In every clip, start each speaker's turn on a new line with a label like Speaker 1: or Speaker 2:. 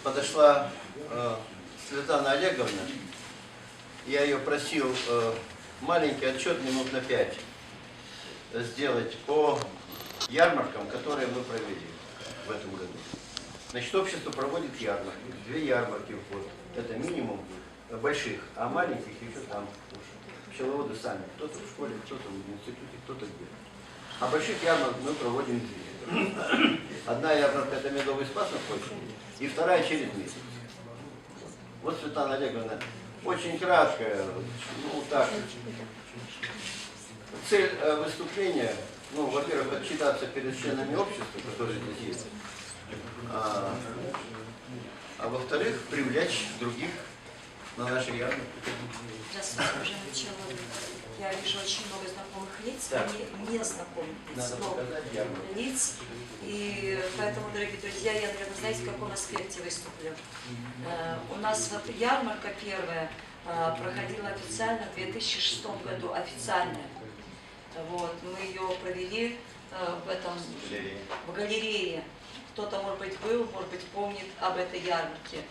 Speaker 1: подошла Светлана Олеговна. Я ее просил маленький отчет минут на 5 сделать по ярмаркам, которые мы провели в этом году. Значит, общество проводит ярмарки. 2 ярмарки в год. Это минимум больших, а маленьких еще там пчеловоды сами. Кто-то в школе, кто-то в институте, кто-то где. А больших ярмарок мы проводим 2. Одна ярмарка — это медовый спас на площади, и вторая через месяц. Вот Светлана Олеговна, очень краткая, ну так. Цель выступления, ну, во-первых, отчитаться перед членами общества, которые здесь есть, а во-вторых, привлечь других на наши ярмарки.
Speaker 2: Здравствуйте, уважаемые пчеловоды. Я вижу очень много знакомых лиц, и незнакомых лиц, новых лиц. И поэтому, дорогие друзья, я, наверное, знаете, в каком аспекте выступлю. У нас вот ярмарка первая проходила официально в 2006 году, официально. Вот, мы ее провели в галерее. Кто-то, может быть, был, может быть, помнит об этой ярмарке.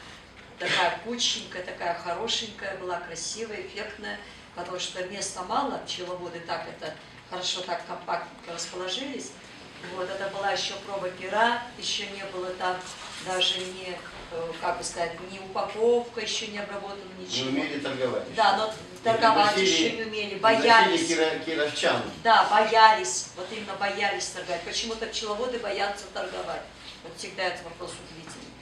Speaker 2: Такая кученькая, такая хорошенькая была, красивая, эффектная, потому что места мало, пчеловоды так это хорошо, так компактно расположились. Вот, это была еще проба пера, еще не было там даже не, как бы сказать, не упаковка, еще не обработана, ничего.
Speaker 1: Не умели торговать.
Speaker 2: Да, но торговать еще не умели, боялись.
Speaker 1: Кировчан.
Speaker 2: Да, боялись, вот именно боялись торговать. Почему-то пчеловоды боятся торговать. Вот всегда этот вопрос удивительный.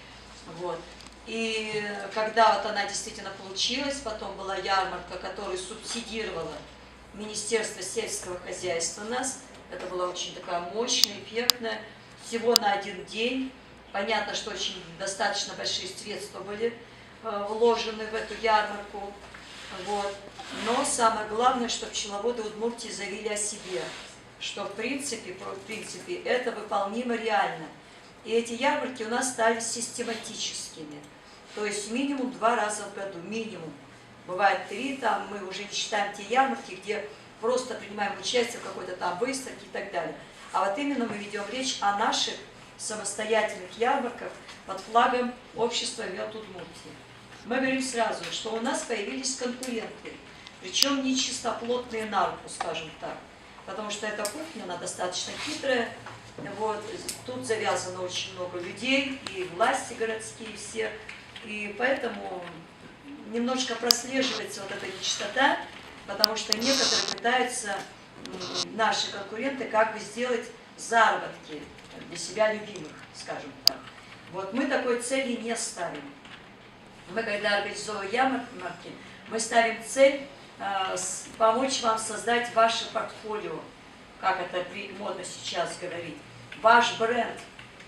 Speaker 2: Вот. И когда вот она действительно получилась, потом была ярмарка, которую субсидировала Министерство сельского хозяйства нас. Это была очень такая мощная, эффектная, всего на 1 день. Понятно, что очень достаточно большие средства были вложены в эту ярмарку. Вот. Но самое главное, что пчеловоды Удмуртии заявили о себе, что в принципе это выполнимо реально. И эти ярмарки у нас стали систематическими. То есть минимум 2 раза в году, минимум. Бывает 3, там мы уже не считаем те ярмарки, где просто принимаем участие в какой-то там выставке и так далее. А вот именно мы ведем речь о наших самостоятельных ярмарках под флагом общества Мед Удмуртии. Мы говорим сразу, что у нас появились конкуренты, причем не чистоплотные на руку, скажем так. Потому что эта кухня, она достаточно хитрая. Вот, тут завязано очень много людей, и власти городские все. И поэтому немножко прослеживается вот эта нечистота, потому что некоторые пытаются, наши конкуренты, как бы сделать заработки для себя любимых, скажем так. Вот мы такой цели не ставим. Мы, когда организовываем ярмарки, мы ставим цель помочь вам создать ваше портфолио, как это модно сейчас говорить, ваш бренд,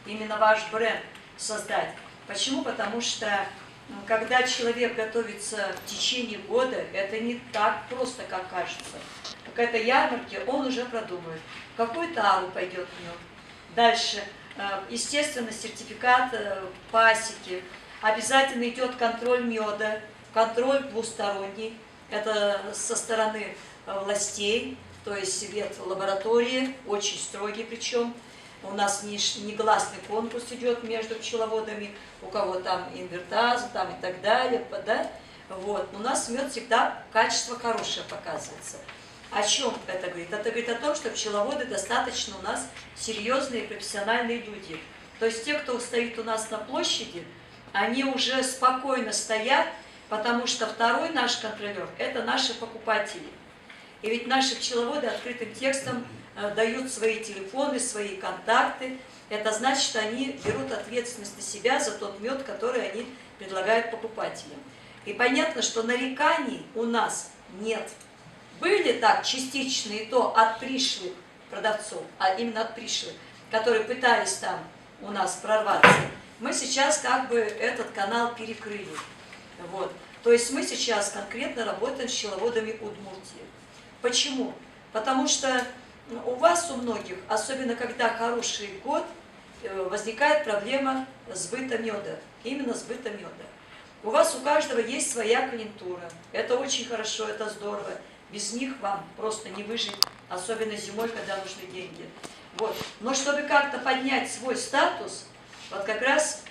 Speaker 2: именно ваш бренд создать. Почему? Потому что когда человек готовится в течение года, это не так просто, как кажется. К этой ярмарке он уже продумает, в какую тару пойдет мед. Дальше, естественно, сертификат пасеки. Обязательно идет контроль меда, контроль двусторонний. Это со стороны властей, то есть ветлаборатории, очень строгий причем. У нас негласный конкурс идет между пчеловодами, у кого там инвертаза там и так далее. Да? Вот. У нас мед всегда качество хорошее показывается. О чем это говорит? Это говорит о том, что пчеловоды достаточно у нас серьезные профессиональные люди. То есть те, кто стоит у нас на площади, они уже спокойно стоят, потому что второй наш контролер – это наши покупатели. И ведь наши пчеловоды открытым текстом дают свои телефоны, свои контакты. Это значит, что они берут ответственность на себя за тот мед, который они предлагают покупателям. И понятно, что нареканий у нас нет. Были так частичные, то от пришлых продавцов, а именно от пришлых, которые пытались там у нас прорваться. Мы сейчас как бы этот канал перекрыли. Вот. То есть мы сейчас конкретно работаем с пчеловодами Удмуртии. Почему? Потому что у вас, у многих, особенно когда хороший год, возникает проблема сбыта меда. Именно сбыта меда. У вас у каждого есть своя клиентура. Это очень хорошо, это здорово. Без них вам просто не выжить, особенно зимой, когда нужны деньги. Вот. Но чтобы как-то поднять свой статус, вот как раз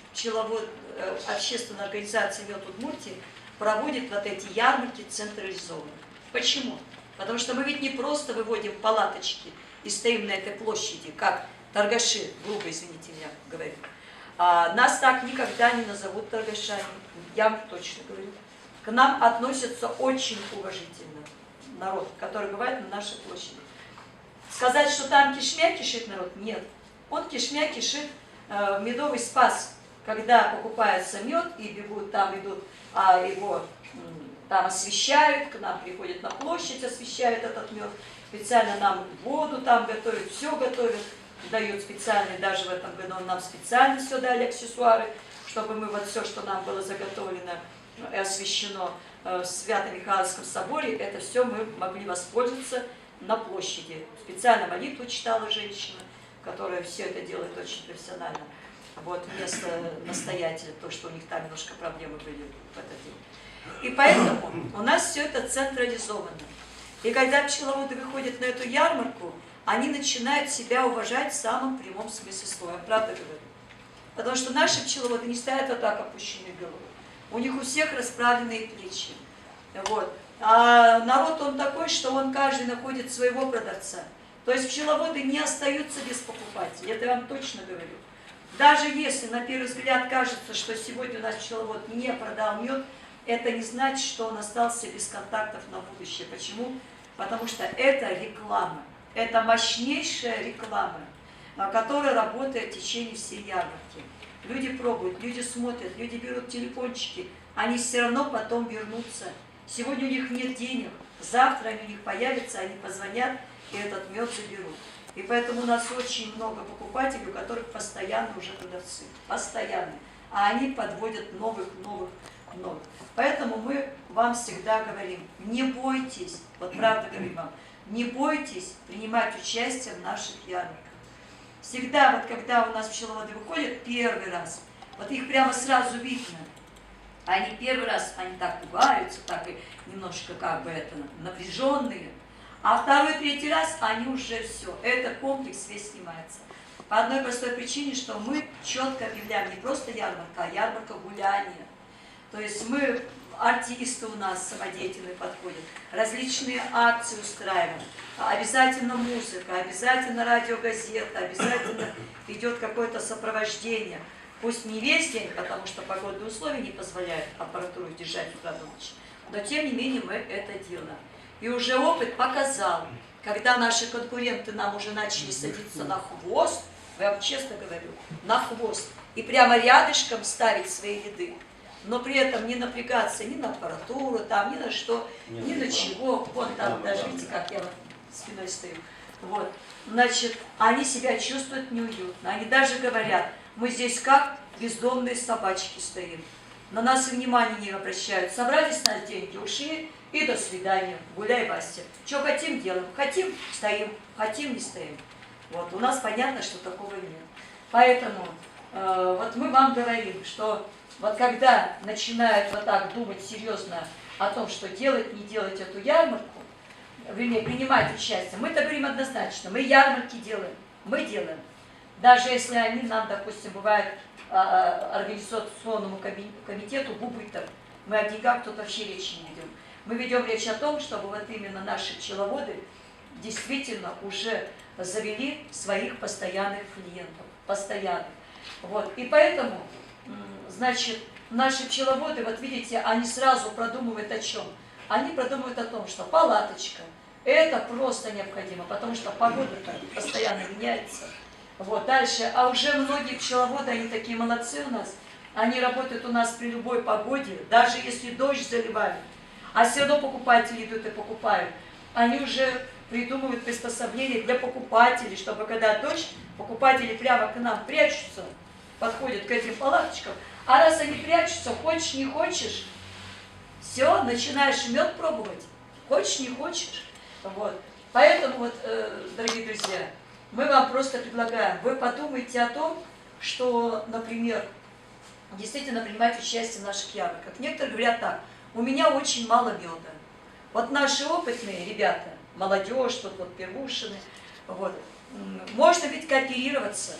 Speaker 2: общественная организация «Мед Удмуртии» проводит вот эти ярмарки централизованно. Почему? Потому что мы ведь не просто выводим палаточки и стоим на этой площади, как торгаши, грубо, извините меня, говорю. Нас так никогда не назовут торгашами, я вам точно говорю. К нам относятся очень уважительно народ, который бывает на нашей площади. Сказать, что там кишмя кишит народ, нет. Он кишмя кишит медовый спас, когда покупается мед и бегут, там идут, его там освещают, к нам приходят на площадь, освещают этот мед, специально нам воду там готовят, все готовят, дают специальные, даже в этом году нам специально все дали аксессуары, чтобы мы вот все, что нам было заготовлено и освящено в Свято-Михайловском соборе, это все мы могли воспользоваться на площади. Специально молитву читала женщина, которая все это делает очень профессионально. Вот вместо настоятеля, то, что у них там немножко проблемы были в этот день. И поэтому у нас все это централизовано. И когда пчеловоды выходят на эту ярмарку, они начинают себя уважать в самом прямом смысле слова. Я правда говорю. Потому что наши пчеловоды не стоят вот так опущенные головы. У них у всех расправленные плечи. Вот. А народ он такой, что он каждый находит своего продавца. То есть пчеловоды не остаются без покупателей. Это я вам точно говорю. Даже если на первый взгляд кажется, что сегодня у нас пчеловод не продал мед, это не значит, что он остался без контактов на будущее. Почему? Потому что это реклама. Это мощнейшая реклама, которая работает в течение всей ярмарки. Люди пробуют, люди смотрят, люди берут телефончики, они все равно потом вернутся. Сегодня у них нет денег, завтра они у них появятся, они позвонят и этот мед заберут. И поэтому у нас очень много покупателей, у которых постоянно уже продавцы, постоянно. А они подводят новых. Поэтому мы вам всегда говорим, не бойтесь, вот правда говорим вам, не бойтесь принимать участие в наших ярмарках. Всегда, вот когда у нас пчеловоды выходят первый раз, вот их прямо сразу видно. Они первый раз, они так пугаются, так и немножко как бы это напряженные. А второй, третий раз они уже все, этот комплекс весь снимается. По одной простой причине, что мы четко объявляем не просто ярмарка, а ярмарка гуляния. То есть мы, артисты у нас самодеятельные подходят, различные акции устраиваем, обязательно музыка, обязательно радиогазета, обязательно идет какое-то сопровождение. Пусть не весь день, потому что погодные условия не позволяют аппаратуру держать утра до ночи, но тем не менее мы это делаем. И уже опыт показал, когда наши конкуренты нам уже начали садиться на хвост, я вам честно говорю, на хвост, и прямо рядышком ставить свои ряды, но при этом не напрягаться ни на аппаратуру, там, ни на что, ни на чего. Вон там даже, видите, как я вот спиной стою. Вот. Значит, они себя чувствуют неуютно. Они даже говорят, мы здесь как бездомные собачки стоим. На нас и внимания не обращают. Собрались на деньги, ушли и до свидания. Гуляй, Вася. Что хотим, делаем. Хотим, стоим. Хотим, не стоим. Вот. У нас понятно, что такого нет. Поэтому вот мы вам говорим, что вот когда начинают вот так думать серьезно о том, что делать, не делать эту ярмарку, вернее, принимать участие, мы-то говорим однозначно, мы ярмарки делаем, мы делаем. Даже если они нам, допустим, бывает организационному комитету убыток, мы о деньгах тут вообще речи не ведем. Мы ведем речь о том, чтобы вот именно наши пчеловоды действительно уже завели своих постоянных клиентов, постоянных. Вот. И поэтому, значит, наши пчеловоды, вот видите, они сразу продумывают о чем? Они продумывают о том, что палаточка, это просто необходимо, потому что погода-то постоянно меняется. Вот, дальше, а уже многие пчеловоды, они такие молодцы у нас, они работают у нас при любой погоде, даже если дождь заливает, а все равно покупатели идут и покупают. Они уже придумывают приспособления для покупателей, чтобы когда дождь, покупатели прямо к нам прячутся, подходят к этим палаточкам, а раз они прячутся, хочешь, не хочешь, все, начинаешь мед пробовать, хочешь, не хочешь. Вот. Поэтому, вот, дорогие друзья, мы вам просто предлагаем, вы подумайте о том, что, например, действительно принимать участие в наших ярмарках. Некоторые говорят так, у меня очень мало меда. Вот наши опытные ребята, молодежь, тут вот первушины, вот, можно ведь кооперироваться.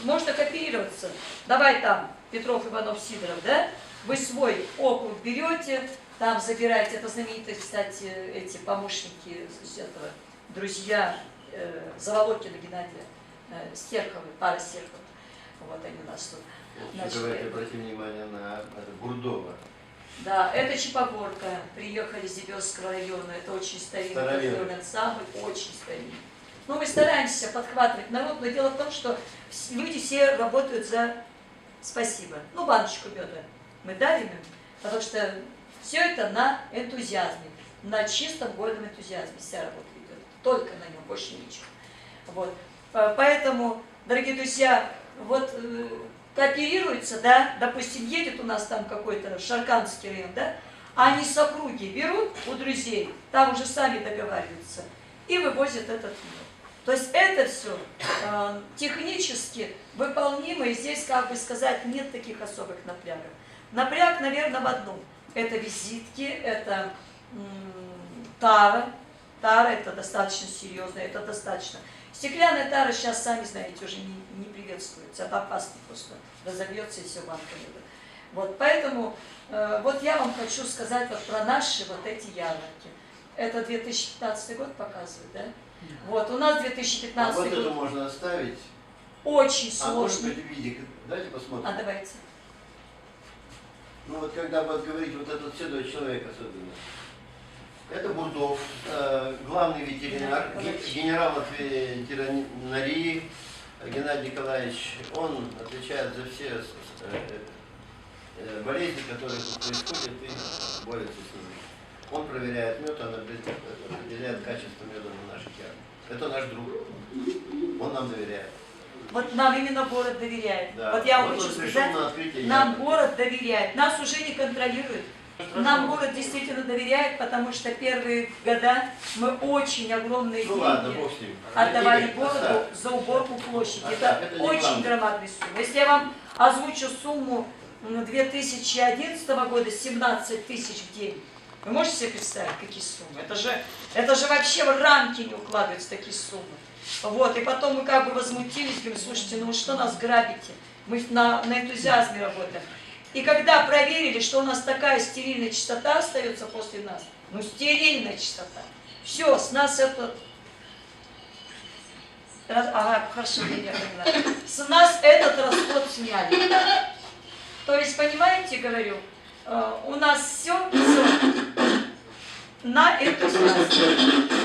Speaker 2: Можно кооперироваться. Давай там Петров, Иванов, Сидоров, да? Вы свой округ берете, там забираете, это знаменитые, кстати, эти помощники этого, друзья Заволокина Геннадия, Стерховы, пара Стерховых. Вот они у нас тут. Значит,
Speaker 1: давайте обратим внимание на это Бурдова.
Speaker 2: Да, это Чипогорка. Приехали из Зиберского района. Это очень старинный ансамбль, очень старинный. Ну, мы стараемся подхватывать народ, но дело в том, что люди все работают за спасибо. Ну, баночку меда мы дарим им, потому что все это на энтузиазме, на чистом гордом энтузиазме вся работа идет. Только на нем, больше ничего. Вот. Поэтому, дорогие друзья, вот кооперируются, да, допустим, едет у нас там какой-то Шарканский район, да, они с округи берут у друзей, там уже сами договариваются, и вывозят этот мед. То есть это все технически выполнимо, и здесь, как бы сказать, нет таких особых напрягов. Напряг, наверное, в одном. Это визитки, это тара. Тара это достаточно серьезно, это достаточно. Стеклянная тара сейчас, сами знаете, уже не приветствуется, это опасно просто. Разобьется и все банка меда. Вот, поэтому вот я вам хочу сказать вот про наши вот эти ярмарки. Это 2015 год показывает, да? Вот, у нас 2015
Speaker 1: вот
Speaker 2: год.
Speaker 1: это можно оставить.
Speaker 2: Очень
Speaker 1: А может
Speaker 2: сложный.
Speaker 1: быть в виде, давайте посмотрим.
Speaker 2: А давайте.
Speaker 1: Ну вот когда вот говорить вот этот седой человек особенно. Это Бурдов, главный ветеринар, генерал от ветеринарии Геннадий Николаевич. Он отвечает за все болезни, которые тут происходят, и борется с ними. Он проверяет мед, он определяет качество меда на наших ярмарках. Это наш друг. Он нам доверяет.
Speaker 2: Вот нам именно город доверяет.
Speaker 1: Да.
Speaker 2: Вот я вам
Speaker 1: Вот
Speaker 2: хочу
Speaker 1: он
Speaker 2: сказать, нам город доверяет. Нас уже не контролирует. Нам город действительно доверяет, потому что первые года мы очень огромные деньги отдавали городу за уборку площади. Это очень громадная сумма. Если я вам озвучу сумму 2011 года, 17 тысяч в день, вы можете себе представить, какие суммы? Это же вообще в рамки не укладываются такие суммы. Вот, и потом мы как бы возмутились, говорим, слушайте, ну вы что нас грабите? Мы на энтузиазме работаем. И когда проверили, что у нас такая стерильная чистота остается после нас, ну стерильная чистота, все, с нас это... Ага, хорошо, я поняла. С нас этот расход сняли. То есть, понимаете, говорю, у нас все на энтузиазме.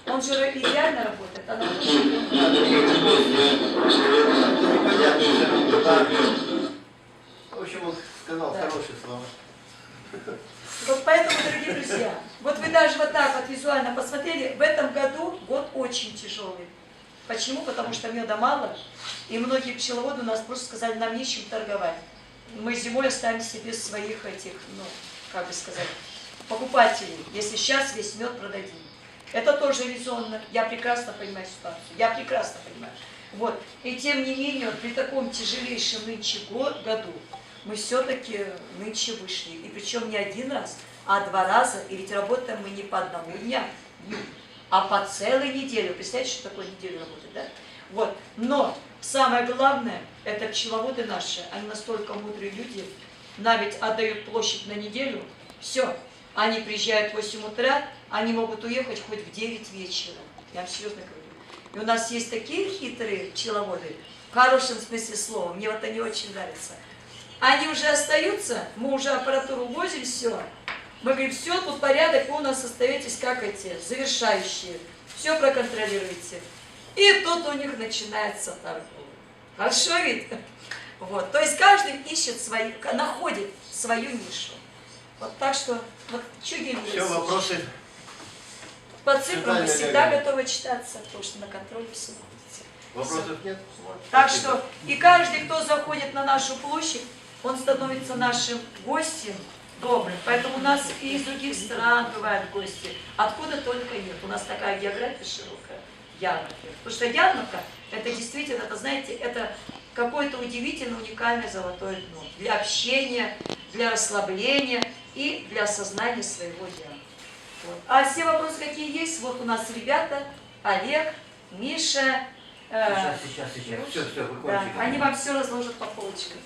Speaker 2: Он же идеально работает, она
Speaker 1: В общем, он сказал хорошие слова.
Speaker 2: Вот поэтому, дорогие друзья, вот вы даже вот так вот визуально посмотрели, в этом году год очень тяжелый. Почему? Потому что меда мало, и многие пчеловоды у нас просто сказали, нам нечем торговать. Мы зимой останемся без своих этих, ну, как бы сказать, покупателей, если сейчас весь мед продадим. Это тоже резонно, я прекрасно понимаю ситуацию, я прекрасно понимаю. Вот. И тем не менее, вот при таком тяжелейшем нынче году, мы все-таки нынче вышли. И причем не один раз, а 2 раза. И ведь работаем мы не по одному дню, а по целой неделе. Представляете, что такое неделю работать, да? Вот. Но самое главное, это пчеловоды наши, они настолько мудрые люди, нам ведь отдают площадь на неделю, все. Они приезжают в 8 утра, они могут уехать хоть в 9 вечера. Я вам серьезно говорю. И у нас есть такие хитрые пчеловоды, в хорошем смысле слова, мне вот они очень нравятся. Они уже остаются, мы уже аппаратуру возим, все. Мы говорим, все, тут порядок, вы у нас остаетесь как эти, завершающие. Все проконтролируйте. И тут у них начинается торговля. Хорошо ведь? Вот. То есть каждый ищет свою, находит свою нишу. Вот так что, вот чудим есть.
Speaker 1: Все, вопросы?
Speaker 2: По цифрам мы всегда готовы читаться, потому что на контроле все находится.
Speaker 1: Вопросов нет?
Speaker 2: Вот. Так что, и каждый, кто заходит на нашу площадь, он становится нашим гостем добрым. Поэтому у нас и из других стран бывают гости. Откуда только нет. У нас такая география широкая. Ярмарки. Потому что ярмарка, это действительно, это, знаете, это какое-то удивительно уникальное золотое дно. Для общения, для расслабления и для осознания своего я. Вот. А все вопросы, какие есть, вот у нас ребята, Олег, Миша,
Speaker 1: Сейчас. Все,
Speaker 2: да,
Speaker 1: выходите.
Speaker 2: они вам все разложат по полочкам.